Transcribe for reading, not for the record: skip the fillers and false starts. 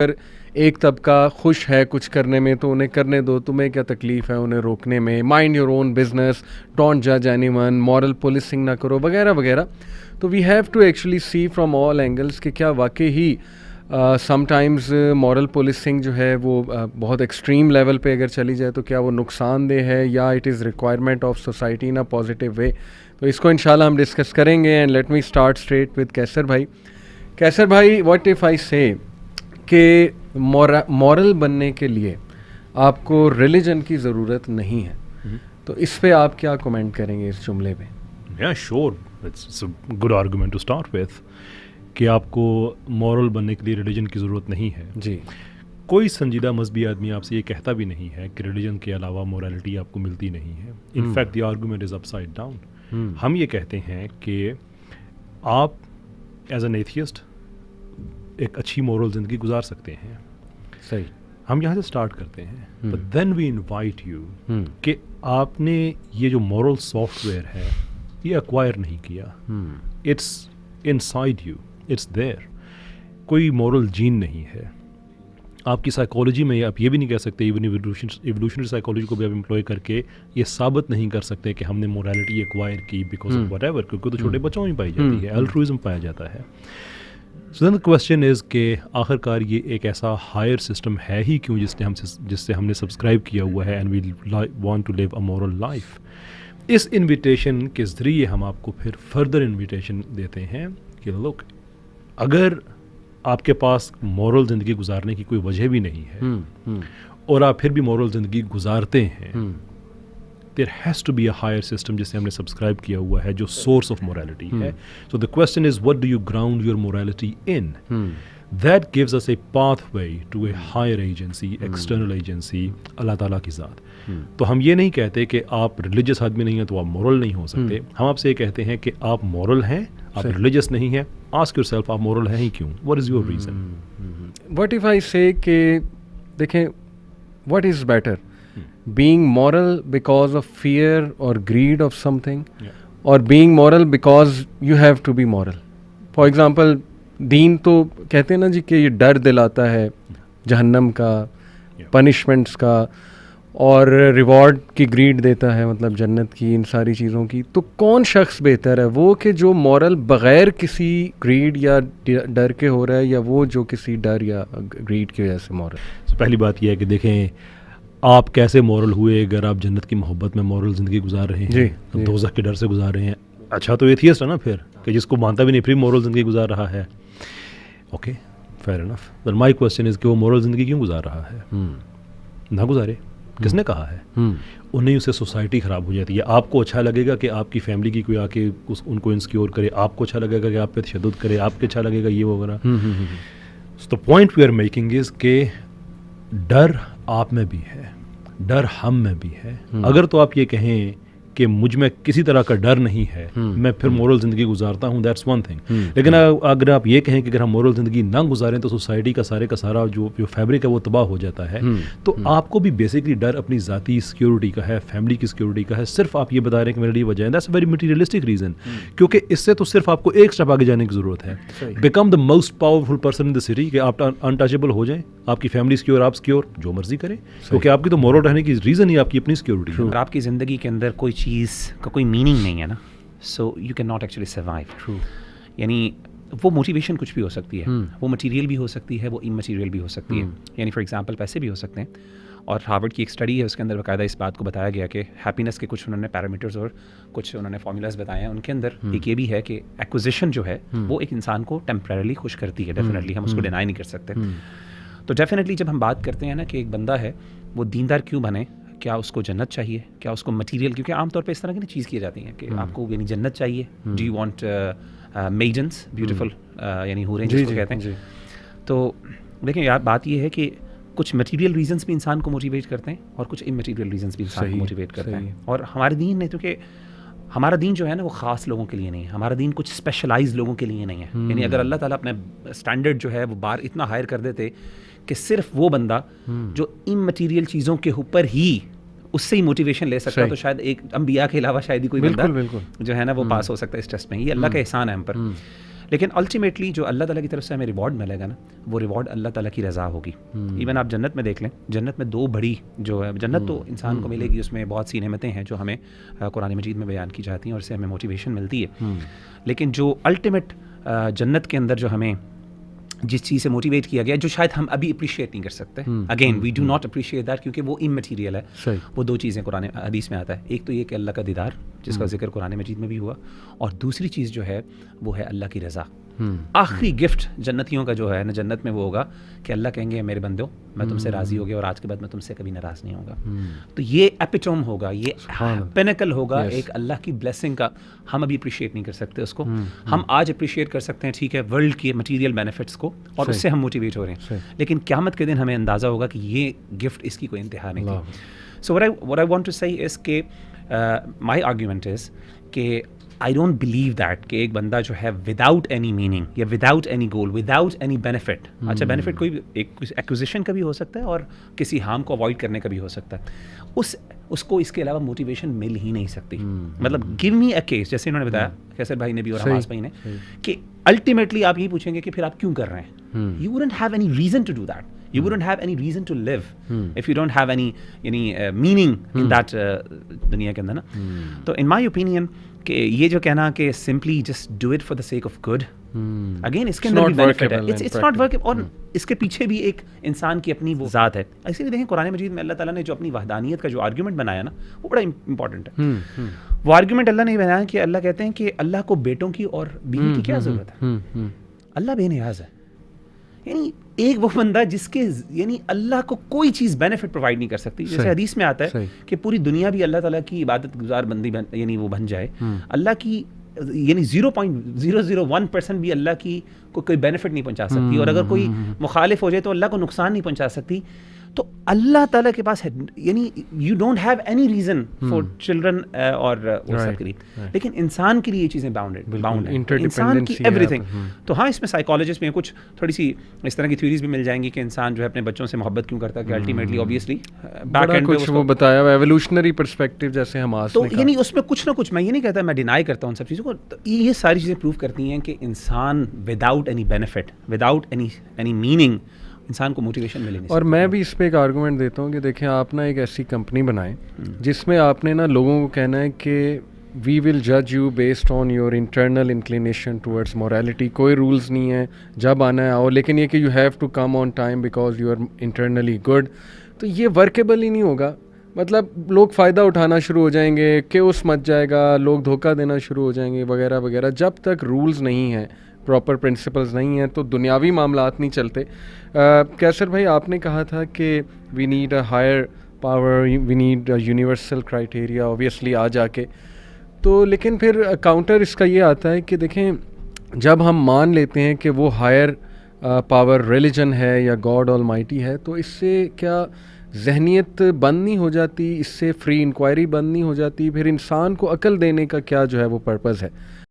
अगर एक तबका खुश है कुछ करने में तो उन्हें करने दो, तुम्हें क्या तकलीफ़ है उन्हें रोकने में, mind your own business, don't जज एनीवन, मॉरल पुलिसिंग ना करो वगैरह वगैरह। तो we have to actually see from all angles कि क्या वाकई ही समटाइम्स मॉरल पुलिसिंग जो है वो बहुत एक्सट्रीम लेवल पे अगर चली जाए तो क्या वो नुकसानदेह है या it is requirement of society in a positive way. तो इसको इंशाल्लाह हम डिस्कस करेंगे। And let me start straight with Qaiser भाई। कैसर भाई, व्हाट इफ़ आई से कि मॉरल बनने के लिए आपको रिलीजन की ज़रूरत नहीं है, तो इस पे आप क्या कमेंट करेंगे इस जुमले पे? Yeah, sure. It's a good argument to start with कि आपको मॉरल बनने के लिए रिलीजन की ज़रूरत नहीं है। जी। कोई संजीदा मजहबी आदमी आपसे ये कहता भी नहीं है कि रिलीजन के अलावा मोरालिटी आपको मिलती नहीं है। In fact the argument is upside down. हम ये कहते हैं कि आप एज एन एथियस्ट एक अच्छी मॉरल ज़िंदगी गुजार सकते हैं। सही। हम यहाँ से स्टार्ट करते हैं, but then we invite you कि आपने ये जो मॉरल सॉफ्टवेयर है ये एक्वायर नहीं किया। It's inside you, it's there. कोई मॉरल जीन नहीं है आपकी साइकोलॉजी में। आप ये भी नहीं कह सकते, इवन एवोल्यूशनरी साइकोलॉजी को भी आप एम्प्लॉय करके ये साबित नहीं कर सकते कि हमने मोरालिटी एक्वायर की बिकॉज ऑफ व्हाटएवर, क्योंकि तो छोटे बच्चों में पाई जाती है, अल्ट्रुइज्म पाया जाता है। So then the question is कि आखिरकार ये एक ऐसा हायर सिस्टम है ही क्यों जिससे हमने सब्सक्राइब किया हुआ है, and we want to live a moral life. इस इनविटेशन के ज़रिए हम आपको फिर फर्दर इनविटेशन देते हैं कि लुक, अगर आपके पास मॉरल ज़िंदगी गुजारने की कोई वजह भी नहीं है और आप फिर भी मॉरल ज़िंदगी गुजारते हैं, there has to be a higher system जिसे हमने सब्सक्राइब किया हुआ है, जो सोर्स ऑफ मोरालिटी है। So the question is what do you ground your morality in? That gives us a pathway to a higher agency, external agency, अल्लाह ताला की ज़ात। तो हम ये नहीं कहते कि आप रिलीजियस आदमी नहीं हैं तो आप मॉरल नहीं हो सकते। हम आपसे ये कहते हैं कि आप मॉरल हैं, आप रिलीजियस नहीं हैं। आस्क योरसेल्फ, आप मॉरल हैं ही क्यों? What is your reason? What if I say कि देखें, what is better, being moral because of fear or greed of something, or being moral because you have to be moral? For example, दीन तो कहते हैं ना जी कि ये डर दिलाता है जहन्नम का, पनिशमेंट्स का, और रिवॉर्ड की ग्रीड देता है, मतलब जन्नत की, इन सारी चीज़ों की। तो कौन शख्स बेहतर है, वो कि जो मॉरल बग़ैर किसी ग्रीड या डर के हो रहा है, या वो जो किसी डर या ग्रीड की वजह से मॉरल? तो पहली बात यह है कि देखें आप कैसे मॉरल हुए अगर आप जन्नत की मोहब्बत में मॉरल ज़िंदगी गुजार रहे हैं, दोज़ख के डर से गुजार रहे हैं। अच्छा, तो एथियस्ट है ना फिर, कि जिसको मानता भी नहीं फिर मॉरल ज़िंदगी गुजार रहा है। Okay, fair enough. But my question is कि वो मॉरल ज़िंदगी क्यों गुजार रहा है? ना गुजारे, किसने कहा है? उन्हें उससे सोसाइटी ख़राब हो जाती है। आपको अच्छा लगेगा कि आपकी फैमिली की कोई आके उनको इंसिक्योर करे, आपको अच्छा लगेगा कि आप पे तशद्दुद करे, आपको अच्छा लगेगा ये वगैरह। तो point we are making is कि डर आप में भी है, डर हम में भी है। अगर तो आप ये कहें कि मुझ में किसी तरह का डर नहीं है, मैं फिर मॉरल ज़िंदगी गुजारता हूँ, दैट्स वन थिंग। लेकिन अगर आप ये कहें कि अगर हम मॉरल ज़िंदगी ना गुजारें तो सोसाइटी का सारा जो फैब्रिक है वो तबाह हो जाता है, तो आपको भी बेसिकली डर अपनी ज़ाती सिक्योरिटी का है, फैमिली की सिक्योरिटी का है। सिर्फ आप ये बता रहे हैं कि मेरे लिए वजह है, that's a very materialistic reason, क्योंकि इससे तो सिर्फ आपको एक स्टेप आगे जाने की ज़रूरत है। Become the most powerful person in the city, कि आप अनटचेबल हो जाएं, आपकी फैमिली सिक्योर, आप सिक्योर, जो मर्जी करें, क्योंकि आपकी तो मॉरल रहने की रीज़न ही आपकी अपनी सिक्योरिटी है। अगर आपकी ज़िंदगी के अंदर कोई चीज़ का कोई मीनिंग नहीं है ना, so you can not actually survive. यानी वो मोटिवेशन कुछ भी हो सकती है, वो मटेरियल भी हो सकती है, वो इमटेरियल भी हो सकती है। यानी फॉर एग्जांपल पैसे भी हो सकते हैं। और हार्वर्ड की एक स्टडी है, उसके अंदर बाकायदा इस बात को बताया गया कि हैप्पीनेस के कुछ उन्होंने पैरामीटर्स और कुछ उन्होंने फॉर्मूलाज बताए हैं। उनके अंदर एक ये भी है कि एक्विजिशन जो है वो एक इंसान को टेम्परेरली खुश करती है। डेफिनेटली हम उसको डिनाई नहीं कर सकते। तो डेफिनेटली जब हम बात करते हैं ना कि एक बंदा है वो दीनदार क्यों बने, क्या उसको जन्नत चाहिए, क्या उसको मटेरियल, क्योंकि आमतौर पे इस तरह की चीज़ की जाती है कि आपको यानी जन्नत चाहिए, do you want maidens, beautiful यानी हूरें जिसको कहते हैं। तो देखिए यार, बात ये है कि कुछ मटेरियल रीजंस भी इंसान को मोटिवेट करते हैं और कुछ इमटेरियल रीजंस भी इंसान को मोटिवेट करते हैं। और हमारे दीन ने, क्योंकि हमारा दीन जो है ना वो ख़ास लोगों के लिए नहीं है, हमारा दीन कुछ स्पेशलाइज्ड लोगों के लिए नहीं है। यानी अगर अल्लाह ताला अपने स्टैंडर्ड जो है वो बार इतना हायर कर देते कि सिर्फ वो बंदा जो इमटेरियल चीज़ों के ऊपर ही उससे ही मोटिवेशन ले सकता है, तो शायद एक अंबिया के अलावा शायद ही कोई बंदा जो है ना वो पास हो सकता है इस टेस्ट में। ये अल्लाह का एहसान है हम पर। लेकिन अल्टीमेटली जो अल्लाह ताला की तरफ से हमें रिवॉर्ड मिलेगा ना, वो रिवॉर्ड अल्लाह ताला की रज़ा होगी। इवन आप जन्नत में देख लें, जन्नत में 2 बड़ी जो है जन्नत तो इंसान को मिलेगी, उसमें बहुत सी नेमतें हैं जो हमें कुरान मजीद में बयान की जाती हैं और उससे हमें मोटिवेशन मिलती है। लेकिन जो अल्टीमेट जन्नत के अंदर जो हमें जिस चीज़ से मोटिवेट किया गया, जो शायद हम अभी अप्रिशिएट नहीं कर सकते, again we do not appreciate that, क्योंकि वो इमैटीरियल है। सही। वो 2 चीज़ें कुरान हदीस में आता है, एक तो ये कि अल्लाह का दीदार जिसका जिक्र कुरान मजीद में भी हुआ, और दूसरी चीज़ जो है वो है अल्लाह की रज़ा। आखिरी गिफ्ट जन्नतियों का जो है ना जन्नत में वो होगा कि अल्लाह कहेंगे मेरे बंदो मैं तुमसे राज़ी हो गया और आज के बाद मैं तुमसे कभी नाराज़ नहीं होगा। तो ये एपिटोम होगा, ये पिनकल होगा एक अल्लाह की ब्लेसिंग का। हम अभी अप्रिशिएट नहीं कर सकते उसको। हम आज अप्रिशिएट कर सकते हैं, ठीक है, वर्ल्ड के मटीरियल बेनिफिट्स को, और उससे हम मोटिवेट हो रहे हैं, लेकिन क़यामत के दिन हमें अंदाज़ा होगा कि ये गिफ्ट इसकी कोई इंतहा नहीं थी। So what I want to say is के माय आर्गुमेंट इज़ कि आई डोंट बिलीव दैट कि एक बंदा जो है विदाउट एनी मीनिंग या विदाउट एनी गोल, विदाउट एनी बेनिफिट, अच्छा बेनिफिट कोई एक एक्विजिशन का भी हो सकता है और किसी हार्म को अवॉइड करने का भी हो सकता है, उसको इसके अलावा मोटिवेशन मिल ही नहीं सकती। मतलब गिव मी अ केस, जैसे इन्होंने बताया कैसर भाई ने भी और हमास भाई ने, कि अल्टीमेटली आप यही पूछेंगे कि फिर आप क्यों कर रहे हैं। You wouldn't have any reason to do that, you wouldn't have any reason to live if you don't have any meaning in that दुनिया के अंदर ना। तो in my opinion कि ये जो कहना कि simply just do it for the sake of good, again इसके अंदर भी बेनिफिट है, इट्स नॉट वर्केबल, और इसके पीछे भी एक इंसान की अपनी वो ज़ात है। इसीलिए देखें कुरान मजीद में अल्लाह ताला ने जो अपनी वहदानियत का जो आर्गूमेंट बनाया ना, वो बड़ा इंपॉर्टेंट है। वो आर्गूमेंट अल्लाह ने बनाया कि अल्लाह कहते हैं कि अल्लाह को बेटों की और बीवी की क्या ज़रूरत है, अल्लाह बेनियाज है। यानी एक वो बंदा जिसके यानी अल्लाह को कोई चीज़ बेनिफिट प्रोवाइड नहीं कर सकती। जैसे हदीस में आता है कि पूरी दुनिया भी अल्लाह ताला की इबादत गुजार बंदी यानी वो बन जाए, अल्लाह की यानी 0.001% भी अल्लाह की को कोई बेनिफिट नहीं पहुंचा सकती, और अगर कोई मुखालिफ हो जाए तो अल्लाह को नुकसान नहीं पहुंचा सकती। तो अल्लाह ताला के पास है, यानी you don't have any reason for children और वो सब के लिए, लेकिन इंसान के लिए ये चीज़ें बाउंड है, इंसान की एवरीथिंग। तो हाँ, इसमें साइकोलॉजिस्ट में कुछ थोड़ी सी इस तरह की थ्योरीज भी मिल जाएंगी कि इंसान जो है अपने बच्चों से मोहब्बत क्यों करता है, कि अल्टीमेटली ऑब्वियसली बैक एंड पे वो बताया हुआ एवोल्यूशनरी पर्सपेक्टिव जैसे हमास तो यानी उसमें कुछ ना कुछ, मैं ये नहीं कहता, मैं डिनाई करता हूँ उन सब चीज़ों को, तो ये सारी चीज़ें प्रूव करती हैं कि इंसान without any benefit, without any meaning, इंसान को मोटिवेशन मिले नहीं। और मैं भी इस पे एक आर्गूमेंट देता हूँ कि देखें, आप ना एक ऐसी कंपनी बनाएं जिसमें आपने ना लोगों को कहना है कि वी विल जज you based on your internal inclination towards morality. कोई रूल्स नहीं है, जब आना है आओ, लेकिन ये कि you have to come on time because you are internally good. तो ये वर्केबल ही नहीं होगा। मतलब लोग फ़ायदा उठाना शुरू हो जाएंगे, केओस मच जाएगा, लोग धोखा देना शुरू हो जाएंगे वगैरह वगैरह। जब तक रूल्स नहीं हैं, प्रॉपर प्रिंसिपल्स नहीं हैं, तो दुनियावी मामलात नहीं चलते। कैसर भाई, आपने कहा था कि we need a higher power, we need universal criteria, obviously आ जाके तो, लेकिन फिर काउंटर इसका ये आता है कि देखें, जब हम मान लेते हैं कि वो हायर पावर रिलीजन है या गॉड ऑलमाइटी है, तो इससे क्या जहनीत बंद नहीं हो जाती, इससे फ्री इंक्वायरी बंद नहीं हो जाती, फिर इंसान को अकल देने का क्या जो है वो पर्पज़ है।